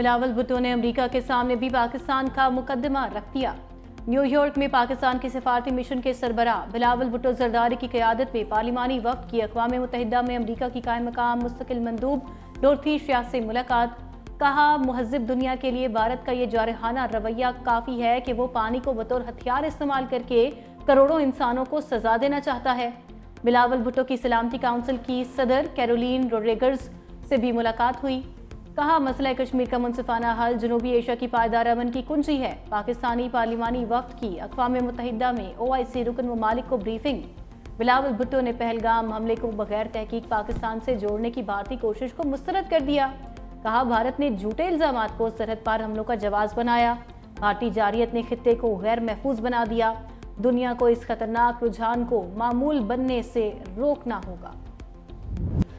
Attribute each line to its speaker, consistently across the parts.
Speaker 1: بلاول بھٹو نے امریکہ کے سامنے بھی پاکستان کا مقدمہ رکھ دیا۔ نیو یارک میں پاکستان کے سفارتی مشن کے سربراہ بلاول بھٹو زرداری کی قیادت میں پارلیمانی وفد کی اقوام متحدہ میں امریکہ کی قائم مقام مستقل مندوب ڈورتھی شیا سے ملاقات۔ کہا مہذب دنیا کے لیے بھارت کا یہ جارحانہ رویہ کافی ہے کہ وہ پانی کو بطور ہتھیار استعمال کر کے کروڑوں انسانوں کو سزا دینا چاہتا ہے۔ بلاول بھٹو کی سلامتی کونسل کی صدر کیرولین روڈریگز سے بھی ملاقات ہوئی۔ کہا مسئلہ کشمیر کا منصفانہ حل جنوبی ایشیا کی پائیدار امن کی کنجی ہے۔ پاکستانی پارلیمانی وفد کی اقوام متحدہ میں OIC رکن ممالک کو بریفنگ۔ بلاول بھٹو نے پہلگام حملے کو بغیر تحقیق پاکستان سے جوڑنے کی بھارتی کوشش کو مسترد کر دیا۔ کہا بھارت نے جھوٹے الزامات کو سرحد پار حملوں کا جواز بنایا۔ بھارتی جارحیت نے خطے کو غیر محفوظ بنا دیا۔ دنیا کو اس خطرناک رجحان کو معمول بننے سے روکنا ہوگا۔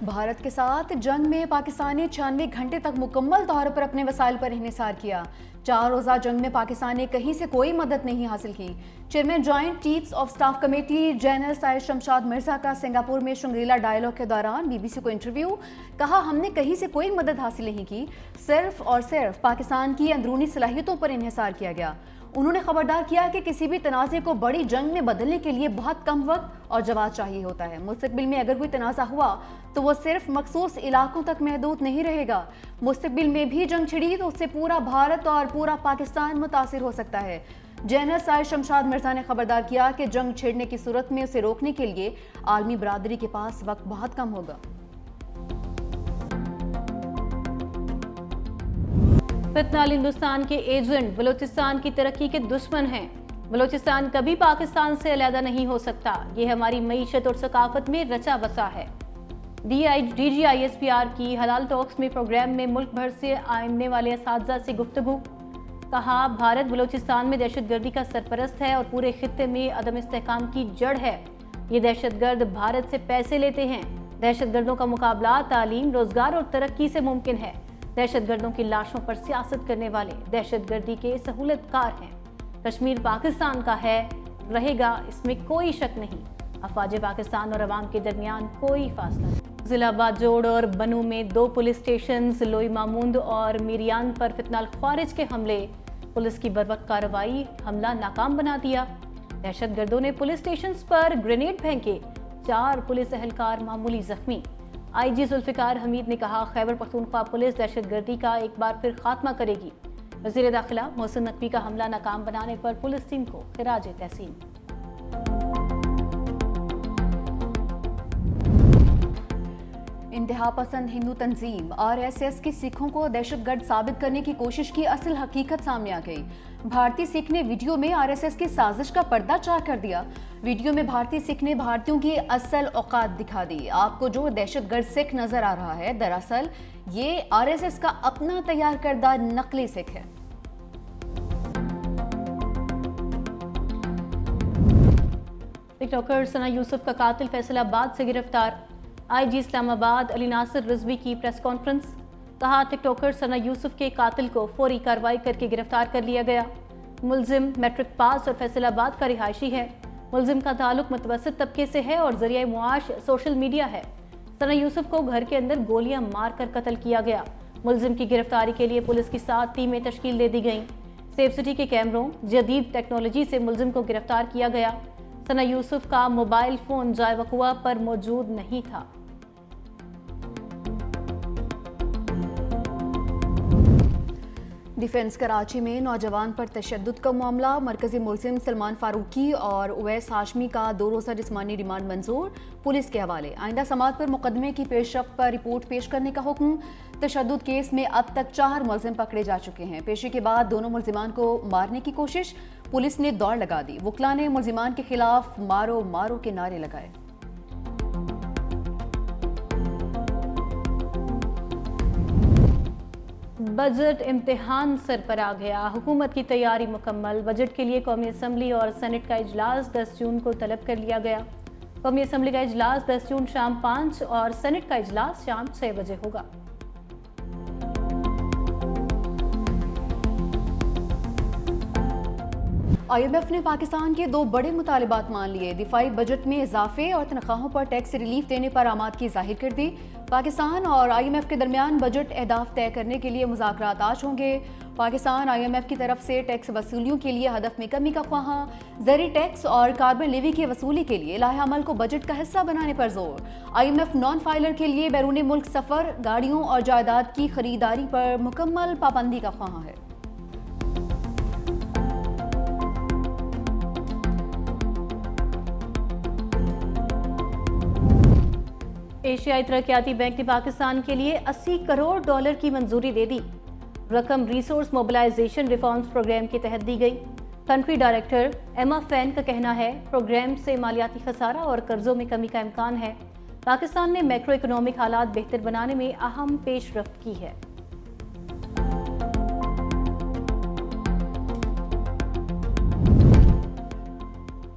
Speaker 2: بھارت کے ساتھ جنگ میں پاکستان نے 96 گھنٹے تک مکمل طور پر اپنے وسائل پر انحصار کیا۔ 4 روزہ جنگ میں پاکستان نے کہیں سے کوئی مدد نہیں حاصل کی۔ Chairman joint chiefs of staff committee general side Shamshad Mirza کا سنگاپور میں شنگریلا ڈائیلاگ کے دوران BBC کو انٹرویو۔ کہا ہم نے کہیں سے کوئی مدد حاصل نہیں کی، صرف اور صرف پاکستان کی اندرونی صلاحیتوں پر انحصار کیا گیا۔ انہوں نے خبردار کیا کہ کسی بھی تنازع کو بڑی جنگ میں بدلنے کے لیے بہت کم وقت اور جواز چاہیے ہوتا ہے۔ مستقبل میں اگر کوئی تنازع ہوا تو وہ صرف مخصوص علاقوں تک محدود نہیں رہے گا۔ مستقبل میں بھی جنگ چھڑی تو اس سے پورا بھارت اور پورا پاکستان متاثر ہو سکتا ہے۔ جنرل سائد شمشاد مرزا نے خبردار کیا کہ جنگ چھڑنے کی صورت میں اسے روکنے کے لیے عالمی برادری کے پاس وقت بہت کم ہوگا۔
Speaker 1: فتنہ ہندوستان کے ایجنٹ بلوچستان کی ترقی کے دشمن ہیں۔ بلوچستان کبھی پاکستان سے علیحدہ نہیں ہو سکتا، یہ ہماری معیشت اور ثقافت میں رچا بسا ہے۔ DGISPR کی حلال ٹاکس میں پروگرام میں ملک بھر سے آنے والے اساتذہ سے گفتگو۔ کہا بھارت بلوچستان میں دہشت گردی کا سرپرست ہے اور پورے خطے میں عدم استحکام کی جڑ ہے۔ یہ دہشت گرد بھارت سے پیسے لیتے ہیں۔ دہشت گردوں کا مقابلہ تعلیم، روزگار اور ترقی سے ممکن ہے۔ دہشت گردوں کی لاشوں پر سیاست کرنے والے دہشت گردی کے سہولت کار ہیں۔ کشمیر پاکستان کا ہے، رہے گا، اس میں کوئی شک نہیں۔ افواج پاکستان اور عوام کے درمیان کوئی فاصلہ نہیں۔ ضلع باجوڑ اور بنو میں 2 پولیس سٹیشنز لوئی ماموند اور میریان پر فتنہ الخوارج کے حملے۔ پولیس کی بروقت کارروائی حملہ ناکام بنا دیا۔ دہشت گردوں نے پولیس سٹیشنز پر گرینیڈ پھینکے، 4 پولیس اہلکار معمولی زخمی۔ IG ذوالفقار حمید نے کہا خیبر پختونخوا پولیس دہشت گردی کا ایک بار پھر خاتمہ کرے گی۔ وزیر داخلہ محسن نقوی کا حملہ ناکام بنانے پر پولیس ٹیم کو خراج تحسین۔
Speaker 2: انتہا پسند ہندو تنظیم RSS کی سکھوں کو دہشت گرد ثابت کرنے کی کوشش کی اصل حقیقت سامنے آ گئی۔ بھارتی سکھ نے ویڈیو میں RSS کی سازش کا پردہ چاک کر دیا۔ ویڈیو میں بھارتی سکھ نے بھارتیوں کی اصل اوقات دکھا دی۔ آپ کو جو دہشت گرد سکھ نظر آ رہا ہے دراصل یہ RSS کا اپنا تیار کردہ نقلی سکھ ہے۔
Speaker 1: ٹک ٹاکر ثنا یوسف کا قاتل فیصل آباد سے گرفتار۔ IG اسلام آباد علی ناصر رضوی کی پریس کانفرنس۔ کہا ٹک ٹاکر ثنا یوسف کے قاتل کو فوری کارروائی کر کے گرفتار کر لیا گیا۔ ملزم میٹرک پاس اور فیصل آباد کا رہائشی ہے۔ ملزم کا تعلق متوسط طبقے سے ہے اور ذریعہ معاش سوشل میڈیا ہے۔ ثنا یوسف کو گھر کے اندر گولیاں مار کر قتل کیا گیا۔ ملزم کی گرفتاری کے لیے پولیس کی 7 ٹیمیں تشکیل دے دی گئیں۔ سیف سٹی کے کیمروں، جدید ٹیکنالوجی سے ملزم کو گرفتار کیا گیا۔ ثنا یوسف کا موبائل فون جائے وقوع پر موجود نہیں تھا۔
Speaker 2: ڈیفنس کراچی میں نوجوان پر تشدد کا معاملہ، مرکزی ملزم سلمان فاروقی اور اویس ہاشمی کا 2 روزہ جسمانی ریمانڈ منظور، پولیس کے حوالے۔ آئندہ سماعت پر مقدمے کی پیش رفت پر رپورٹ پیش کرنے کا حکم۔ تشدد کیس میں اب تک 4 ملزم پکڑے جا چکے ہیں۔ پیشی کے بعد دونوں ملزمان کو مارنے کی کوشش، پولیس نے دوڑ لگا دی۔ وکلاء نے ملزمان کے خلاف مارو مارو کے نعرے لگائے۔
Speaker 1: بجٹ امتحان سر پر آ گیا، حکومت کی تیاری مکمل۔ بجٹ کے لیے قومی اسمبلی اور سینٹ کا اجلاس 10 جون کو طلب کر لیا گیا۔ قومی اسمبلی کا اجلاس 10 جون شام 5 اور سینٹ کا اجلاس شام 6 بجے ہوگا۔
Speaker 2: IMF نے پاکستان کے 2 بڑے مطالبات مان لیے۔ دفاعی بجٹ میں اضافے اور تنخواہوں پر ٹیکس ریلیف دینے پر آمادگی ظاہر کر دی۔ پاکستان اور IMF کے درمیان بجٹ اہداف طے کرنے کے لیے مذاکرات آج ہوں گے۔ پاکستان IMF کی طرف سے ٹیکس وصولیوں کے لیے ہدف میں کمی کا خواہاں، زرعی ٹیکس اور کاربن لیوی کی وصولی کے لیے لائحہ عمل کو بجٹ کا حصہ بنانے پر زور۔ IMF نان فائلر کے لیے بیرون ملک سفر، گاڑیوں اور جائیداد کی خریداری پر مکمل پابندی کا خواہاں ہے۔
Speaker 1: ایشیائی ترقیاتی بینک نے پاکستان کے لیے $80 کروڑ کی منظوری دے دی۔ رقم ریسورس موبلائزیشن ریفارمز پروگرام کے تحت دی گئی۔ کنٹری ڈائریکٹر ایما فین کا کہنا ہے پروگرام سے مالیاتی خسارہ اور قرضوں میں کمی کا امکان ہے۔ پاکستان نے میکرو اکنامک حالات بہتر بنانے میں اہم پیش رفت کی ہے۔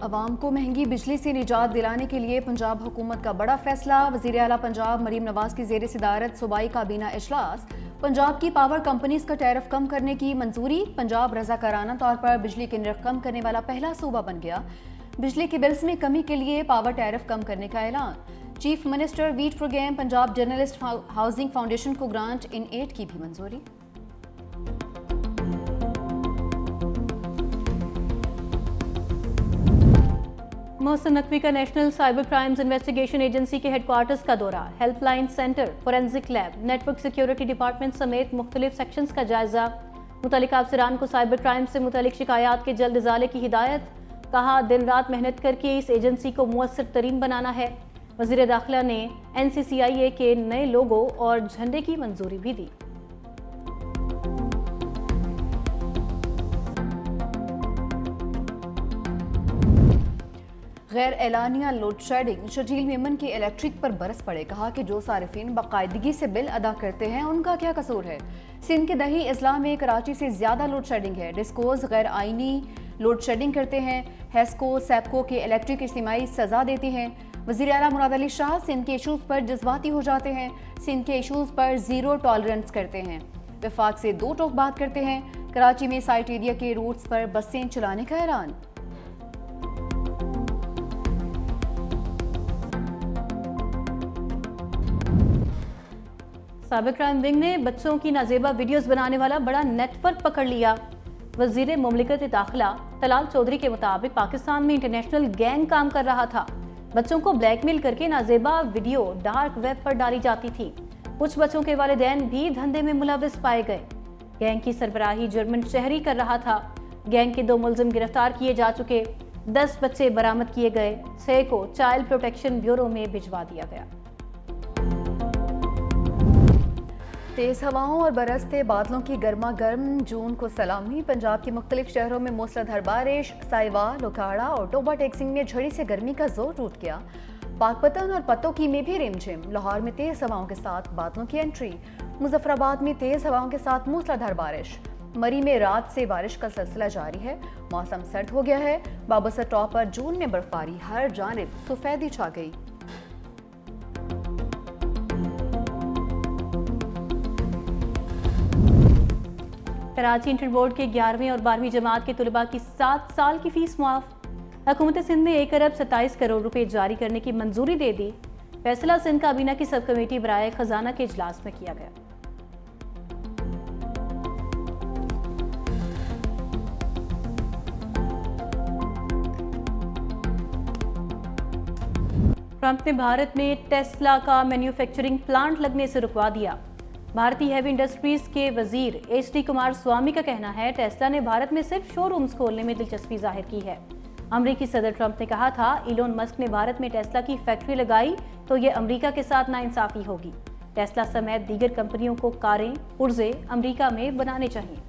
Speaker 2: عوام کو مہنگی بجلی سے نجات دلانے کے لیے پنجاب حکومت کا بڑا فیصلہ۔ وزیر اعلیٰ پنجاب مریم نواز کی زیر صدارت صوبائی کابینہ اجلاس۔ پنجاب کی پاور کمپنیز کا ٹیرف کم کرنے کی منظوری۔ پنجاب رضاکارانہ طور پر بجلی کے نرخ کم کرنے والا پہلا صوبہ بن گیا۔ بجلی کے بلز میں کمی کے لیے پاور ٹیرف کم کرنے کا اعلان۔ Chief minister wheat program Punjab journalist housing foundation کو گرانٹ ان ایڈ کی بھی منظوری۔
Speaker 1: محسن نقوی کا national cyber crimes investigation agency کے ہیڈ کوارٹرز کا دورہ، help line centre, forensic lab, network security department سمیت مختلف سیکشنز کا جائزہ۔ متعلقہ افسران کو سائبر کرائم سے متعلق شکایات کے جلد ازالے کی ہدایت۔ کہا دن رات محنت کر کے اس ایجنسی کو مؤثر ترین بنانا ہے۔ وزیر داخلہ نے NCCIA کے نئے لوگو اور جھنڈے کی منظوری بھی دی۔
Speaker 2: غیر اعلانیہ لوڈ شیڈنگ، شرجیل میمن کی الیکٹرک پر برس پڑے۔ کہا کہ جو صارفین باقاعدگی سے بل ادا کرتے ہیں ان کا کیا قصور ہے۔ سندھ کے دہی اضلاع میں کراچی سے زیادہ لوڈ شیڈنگ ہے۔ ڈسکوز غیر آئینی لوڈ شیڈنگ کرتے ہیں۔ ہیسکو سیپکو کے الیکٹرک اجتماعی سزا دیتی ہیں۔ وزیر اعلیٰ مراد علی شاہ سندھ کے ایشوز پر جذباتی ہو جاتے ہیں، سندھ کے ایشوز پر زیرو ٹالرنس کرتے ہیں، وفاق سے دو ٹوک بات کرتے ہیں۔ کراچی میں سائٹ ایریا کے روٹس پر بسیں چلانے کا اعلان۔
Speaker 1: سائبر کرائم ونگ نے بچوں کی نازیبا ویڈیوز بنانے والا بڑا نیٹ ورک پکڑ لیا۔ وزیر مملکت داخلہ طلال چودھری کے مطابق پاکستان میں انٹرنیشنل گینگ کام کر رہا تھا۔ بچوں کو بلیک میل کر کے نازیبا ویڈیو ڈارک ویب پر ڈالی جاتی تھی۔ کچھ بچوں کے والدین بھی دھندے میں ملوث پائے گئے۔ گینگ کی سربراہی جرمن شہری کر رہا تھا۔ گینگ کے 2 ملزم گرفتار کیے جا چکے، 10 بچے برآمد کیے گئے، 6 کو چائلڈ پروٹیکشن بیورو میں بھجوا دیا گیا۔
Speaker 2: تیز ہواؤں اور برستے بادلوں کی گرما گرم جون کو سلامی۔ پنجاب کے مختلف شہروں میں موسلادھار بارش، سائیوال، اوکھاڑا اور ٹوبا ٹیکسنگ میں جھڑی سے گرمی کا زور ٹوٹ گیا۔ پاک پتن اور پتوکی میں بھی رم جھم۔ لاہور میں تیز ہواؤں کے ساتھ بادلوں کی انٹری۔ مظفر آباد میں تیز ہواؤں کے ساتھ موسلادھار بارش۔ مری میں رات سے بارش کا سلسلہ جاری ہے۔ موسم سرد ہو گیا ہے۔ بابوسر ٹاپ پر جون میں برفباری، ہر جانب سفیدی چھا گئی۔
Speaker 1: کراچی انٹر بورڈ کے 11ویں اور 12ویں جماعت کے طلباء کی 7 سال کی فیس معاف۔ حکومت سندھ نے 1 ارب 27 کروڑ روپے جاری کرنے کی منظوری دے دی۔ فیصلہ سندھ کابینہ کی سب کمیٹی برائے خزانہ کے اجلاس میں کیا گیا۔ ٹرمپ نے بھارت میں ٹیسلا کا مینوفیکچرنگ پلانٹ لگنے سے رکوا دیا۔ بھارتی ہیوی انڈسٹریز کے وزیر HD کمار سوامی کا کہنا ہے ٹیسلا نے بھارت میں صرف شو رومز کھولنے میں دلچسپی ظاہر کی ہے۔ امریکی صدر ٹرمپ نے کہا تھا ایلون مسک نے بھارت میں ٹیسلا کی فیکٹری لگائی تو یہ امریکہ کے ساتھ ناانصافی ہوگی۔ ٹیسلا سمیت دیگر کمپنیوں کو کاریں، پرزے امریکہ میں بنانے چاہیے۔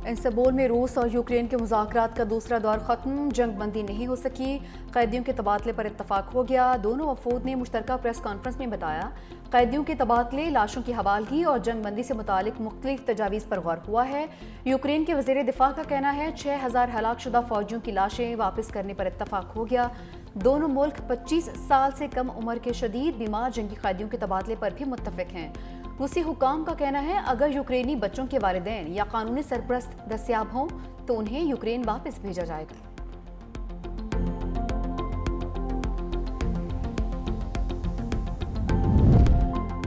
Speaker 2: استنبول میں روس اور یوکرین کے مذاکرات کا دوسرا دور ختم۔ جنگ بندی نہیں ہو سکی، قیدیوں کے تبادلے پر اتفاق ہو گیا۔ دونوں وفود نے مشترکہ پریس کانفرنس میں بتایا قیدیوں کے تبادلے، لاشوں کی حوالگی اور جنگ بندی سے متعلق مختلف تجاویز پر غور ہوا ہے۔ یوکرین کے وزیر دفاع کا کہنا ہے 6000 ہلاک شدہ فوجیوں کی لاشیں واپس کرنے پر اتفاق ہو گیا۔ دونوں ملک 25 سال سے کم عمر کے شدید بیمار جنگی قیدیوں کے تبادلے پر بھی متفق ہیں۔ روسی حکام کا کہنا ہے اگر یوکرینی بچوں کے والدین یا قانونی سرپرست دستیاب ہوں تو انہیں یوکرین واپس بھیجا جائے گا۔